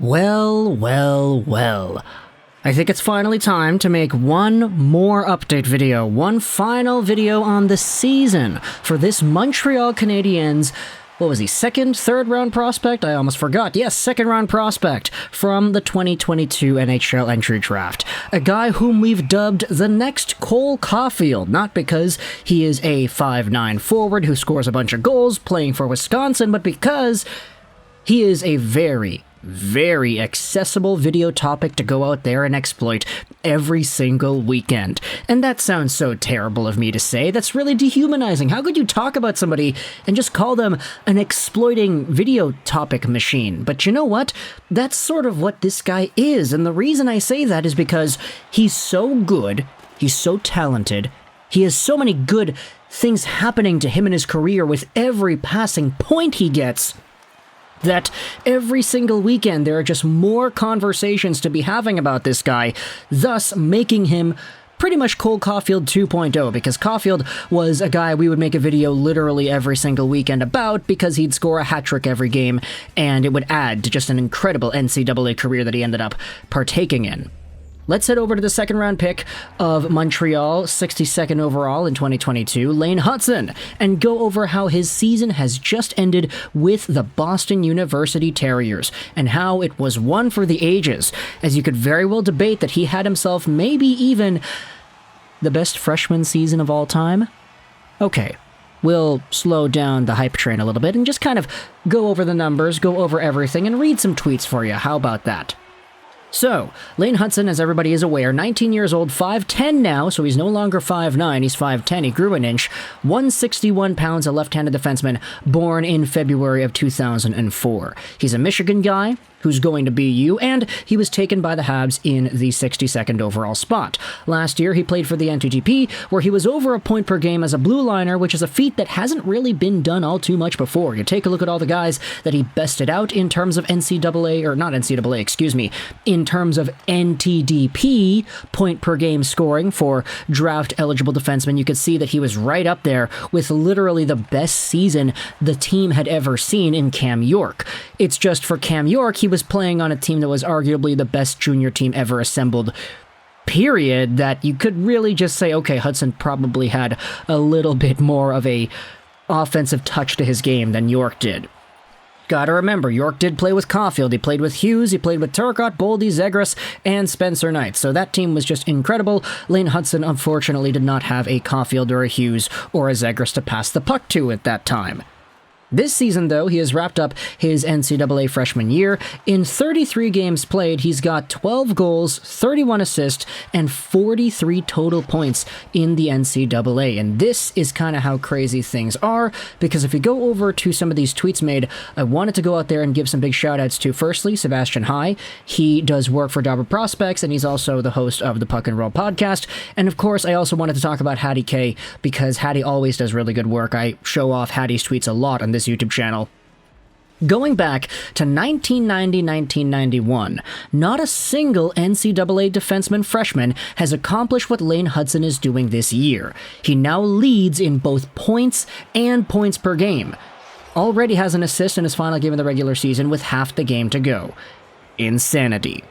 Well, well, well. I think it's finally time to make one more update video, one final video on the season for this Montreal Canadiens. What was he, third round prospect? I almost forgot. Yes, second round prospect from the 2022 NHL Entry Draft. A guy whom we've dubbed the next Cole Caulfield, not because he is a 5'9" forward who scores a bunch of goals playing for Wisconsin, but because he is a very accessible video topic to go out there and exploit every single weekend. And that sounds so terrible of me to say. That's really dehumanizing. How could you talk about somebody and just call them an exploiting video topic machine? But you know what? That's sort of what this guy is. And the reason I say that is because he's so good, he's so talented, he has so many good things happening to him in his career with every passing point he gets, that every single weekend there are just more conversations to be having about this guy, thus making him pretty much Cole Caulfield 2.0, because Caulfield was a guy we would make a video literally every single weekend about because he'd score a hat trick every game, and it would add to just an incredible NCAA career that he ended up partaking in. Let's head over to the second round pick of Montreal, 62nd overall in 2022, Lane Hutson, and go over how his season has just ended with the Boston University Terriers, and how it was one for the ages, as you could very well debate that he had himself maybe even the best freshman season of all time. Okay, we'll slow down the hype train a little bit and just kind of go over the numbers, go over everything, and read some tweets for you. How about that? So, Lane Hutson, as everybody is aware, 19 years old, 5'10" now, so he's no longer 5'9", he's 5'10", he grew an inch, 161 pounds, a left-handed defenseman, born in February of 2004. He's a Michigan guy who's going to BU, and he was taken by the Habs in the 62nd overall spot. Last year, he played for the NTDP, where he was over a point per game as a blue liner, which is a feat that hasn't really been done all too much before. You take a look at all the guys that he bested out in terms of in terms of NTDP point per game scoring for draft-eligible defensemen. You could see that he was right up there with literally the best season the team had ever seen in Cam York. It's just for Cam York, he was playing on a team that was arguably the best junior team ever assembled, period, that you could really just say, okay, Hudson probably had a little bit more of a offensive touch to his game than York did. Gotta remember, York did play with Caulfield, he played with Hughes, he played with Turcotte, Boldy, Zegras, and Spencer Knight, so that team was just incredible. Lane Hutson unfortunately did not have a Caulfield or a Hughes or a Zegras to pass the puck to at that time. This season, though, he has wrapped up his NCAA freshman year. In 33 games played, he's got 12 goals, 31 assists, and 43 total points in the NCAA. And this is kind of how crazy things are, because if you go over to some of these tweets made, I wanted to go out there and give some big shout-outs to, firstly, Sebastian High. He does work for Dobber Prospects, and he's also the host of the Puck and Roll podcast. And, of course, I also wanted to talk about Hattie K, because Hattie always does really good work. I show off Hattie's tweets a lot on this YouTube channel. Going back to 1990-1991, not a single NCAA defenseman freshman has accomplished what Lane Hutson is doing this year. He now leads in both points and points per game. Already has an assist in his final game of the regular season with half the game to go. Insanity.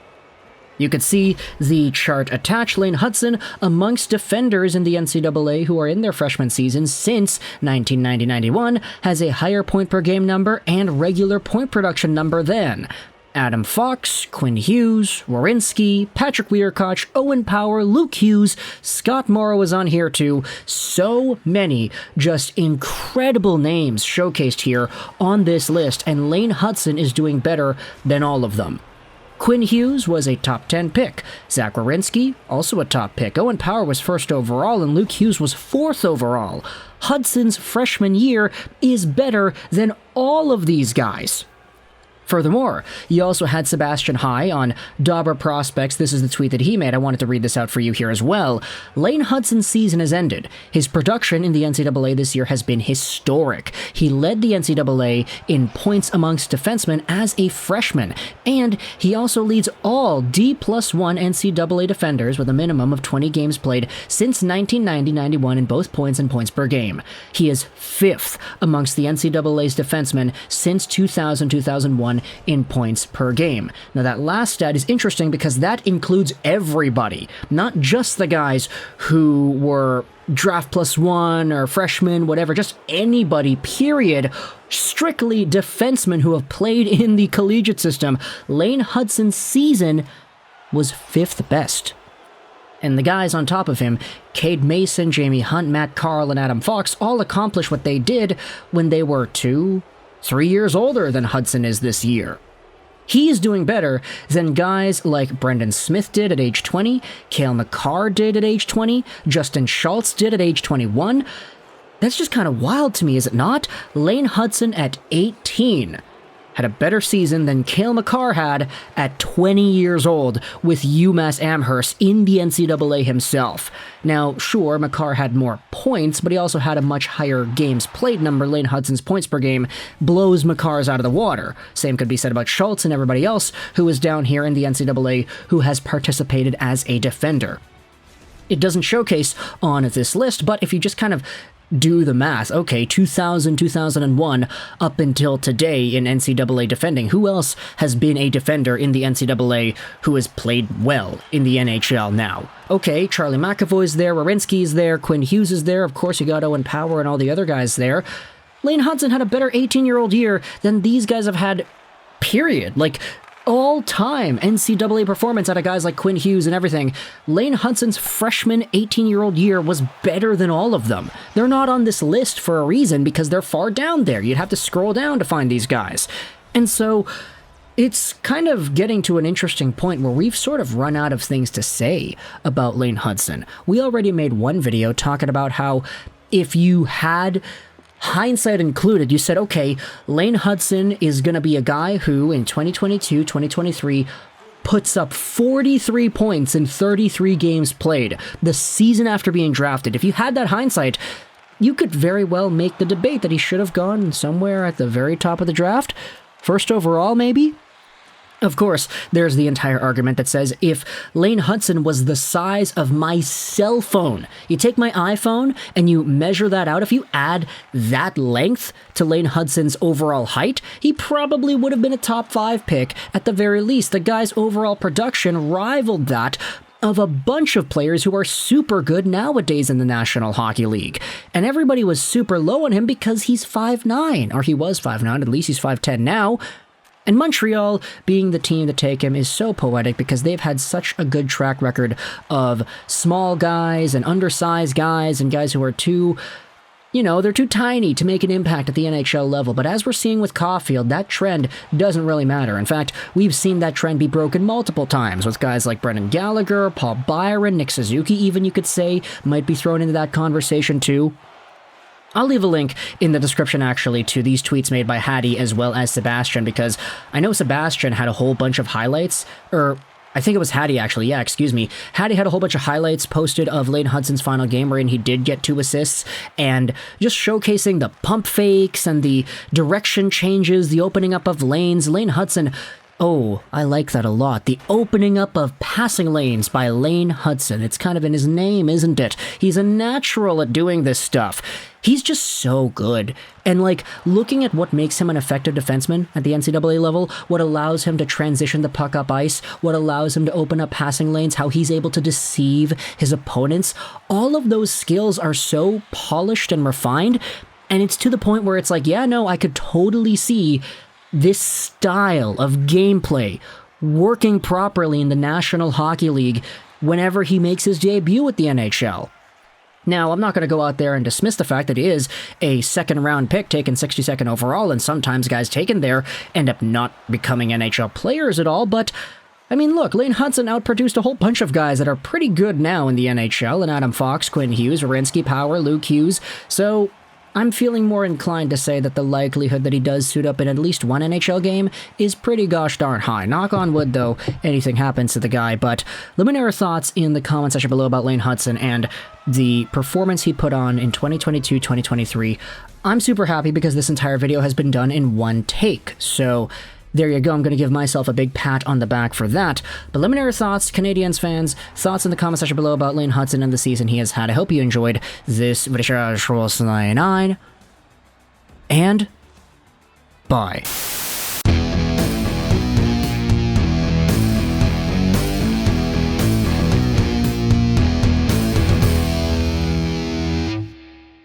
You could see the chart attached. Lane Hutson amongst defenders in the NCAA who are in their freshman season since 1990-91 has a higher point per game number and regular point production number than Adam Fox, Quinn Hughes, Werenski, Patrick Wierkoch, Owen Power, Luke Hughes, Scott Morrow is on here too. So many just incredible names showcased here on this list, and Lane Hutson is doing better than all of them. Quinn Hughes was a top 10 pick. Zach Werenski, also a top pick. Owen Power was first overall, and Luke Hughes was fourth overall. Hudson's freshman year is better than all of these guys. Furthermore, you also had Sebastian High on Dobber Prospects. This is the tweet that he made. I wanted to read this out for you here as well. Lane Hutson's season has ended. His production in the NCAA this year has been historic. He led the NCAA in points amongst defensemen as a freshman, and he also leads all D+1 NCAA defenders with a minimum of 20 games played since 1990-91 in both points and points per game. He is fifth amongst the NCAA's defensemen since 2000-2001 #1 in points per game. Now that last stat is interesting because that includes everybody, not just the guys who were draft +1 or freshmen, whatever, just anybody, period. Strictly defensemen who have played in the collegiate system. Lane Hutson's season was 5th best. And the guys on top of him, Cade Mason, Jamie Hunt, Matt Carl, and Adam Fox, all accomplished what they did when they were 2-3 years older than Hudson is this year. He is doing better than guys like Brendan Smith did at age 20, Cale Makar did at age 20, Justin Schultz did at age 21. That's just kind of wild to me, is it not? Lane Hutson at 18 had a better season than Cale Makar had at 20 years old with UMass Amherst in the NCAA himself. Now, sure, Makar had more points, but he also had a much higher games played number. Lane Hutson's points per game blows Makar's out of the water. Same could be said about Schultz and everybody else who is down here in the NCAA who has participated as a defender. It doesn't showcase on this list, but if you just kind of do the math, okay, 2000, 2001, up until today in NCAA defending. Who else has been a defender in the NCAA who has played well in the NHL now? Okay, Charlie McAvoy's there, Werenski's there, Quinn Hughes is there, of course you got Owen Power and all the other guys there. Lane Hutson had a better 18-year-old year than these guys have had, period. Like, all-time NCAA performance out of guys like Quinn Hughes and everything. Lane Hutson's freshman 18-year-old year was better than all of them. They're not on this list for a reason because they're far down there. You'd have to scroll down to find these guys. And so it's kind of getting to an interesting point where we've sort of run out of things to say about Lane Hutson. We already made one video talking about how if you had hindsight included, you said, okay, Lane Hutson is going to be a guy who in 2022, 2023 puts up 43 points in 33 games played the season after being drafted. If you had that hindsight, you could very well make the debate that he should have gone somewhere at the very top of the draft. First overall, maybe? Of course, there's the entire argument that says if Lane Hutson was the size of my cell phone, you take my iPhone and you measure that out, if you add that length to Lane Hutson's overall height, he probably would have been a top 5 pick at the very least. The guy's overall production rivaled that of a bunch of players who are super good nowadays in the National Hockey League. And everybody was super low on him because he's 5'9", or he was 5'9", at least he's 5'10" now. And Montreal, being the team to take him, is so poetic because they've had such a good track record of small guys and undersized guys and guys who are too, they're too tiny to make an impact at the NHL level. But as we're seeing with Caulfield, that trend doesn't really matter. In fact, we've seen that trend be broken multiple times with guys like Brendan Gallagher, Paul Byron, Nick Suzuki even, you could say, might be thrown into that conversation too. I'll leave a link in the description, actually, to these tweets made by Hattie as well as Sebastian, because I know Sebastian had a whole bunch of highlights, or I think it was Hattie, actually. Yeah, excuse me. Hattie had a whole bunch of highlights posted of Lane Hutson's final game wherein he did get 2 assists, and just showcasing the pump fakes and the direction changes, the opening up of lanes. Lane Hutson, oh, I like that a lot. The opening up of passing lanes by Lane Hutson. It's kind of in his name, isn't it? He's a natural at doing this stuff. He's just so good. And looking at what makes him an effective defenseman at the NCAA level, what allows him to transition the puck up ice, what allows him to open up passing lanes, how he's able to deceive his opponents, all of those skills are so polished and refined, and it's to the point where it's I could totally see this style of gameplay working properly in the National Hockey League whenever he makes his debut at the NHL. Now, I'm not going to go out there and dismiss the fact that he is a second-round pick taken 62nd overall, and sometimes guys taken there end up not becoming NHL players at all, but look, Lane Hutson outproduced a whole bunch of guys that are pretty good now in the NHL, and Adam Fox, Quinn Hughes, Werenski, Power, Luke Hughes, so I'm feeling more inclined to say that the likelihood that he does suit up in at least one NHL game is pretty gosh darn high. Knock on wood, though, anything happens to the guy, but let me know your thoughts in the comment section below about Lane Hutson and the performance he put on in 2022-2023. I'm super happy because this entire video has been done in one take, so there you go. I'm going to give myself a big pat on the back for that. But let me know your thoughts, Canadiens fans. Thoughts in the comment section below about Lane Hutson and the season he has had. I hope you enjoyed this video. And bye.